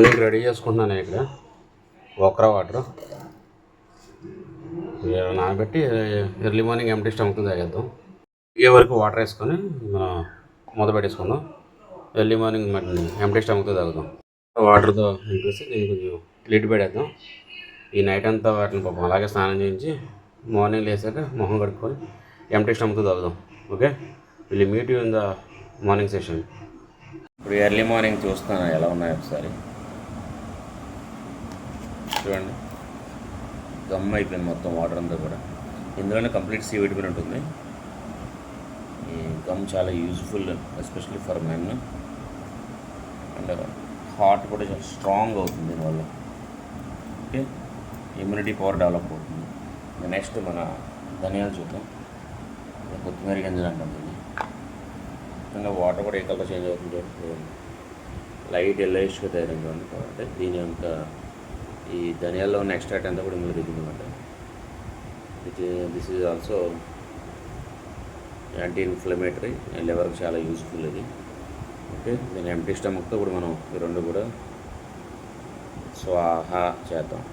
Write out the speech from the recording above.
Morning ready చేసుకుంటున్నాను ఇక్కడ okra water నానబెట్టి ఎర్లీ మార్నింగ్ ఎంటీ స్టమక్తో తాగేద్దాం. ఏ వరకు వాటర్ వేసుకొని మనం మూత పెట్టేసుకుందాం. ఎర్లీ మార్నింగ్ ఎంటీ స్టమక్తో తాగుదాం. వాటర్తో నింపేసి దీన్ని కొంచెం లిడ్ పెట్టేద్దాం. ఈ నైట్ అంతా వాటిని పాపం అలాగే స్నానం చేయించి మార్నింగ్ లేసాక మొహం కడుక్కొని ఎంటీ స్టమక్తో తాగుదాం. Okay, will meet you in the morning session. ఇప్పుడు ఎర్లీ మార్నింగ్ చూస్తాను ఎలా ఉన్నాయి ఒకసారి చూడండి. గమ్ అయిపోయింది మొత్తం వాటర్ అంతా కూడా. ఇందులోనే కంప్లీట్ సి విటమిన్ ఉంటుంది. ఈ గమ్ చాలా useful especially for men. And heart కూడా చాలా స్ట్రాంగ్ అవుతుంది దీనివల్ల. ఓకే, ఇమ్యూనిటీ పవర్ డెవలప్ అవుతుంది. నెక్స్ట్ మన ధనియాలు చూద్దాం. కొత్తిమీర గింజలు అంటాం దీన్ని. ఇంకా వాటర్ కూడా ఏ కలర్ చేంజ్ అవుతుంది. లైట్ ఎల్లోయిష్గా తయారైంది అంటే దీని యొక్క ఈ ధనియాల్లో ఉన్న ఎక్స్ట్రాక్ట్ అంతా కూడా ఇందులో దిగిందన్నమాట. This is also anti inflammatory, లివర్కి చాలా యూస్ఫుల్ ఇది. ఓకే, దీని ఎంటీ స్టమక్తో కూడా మనం ఈ రెండు కూడా స్వాహా చేద్దాం.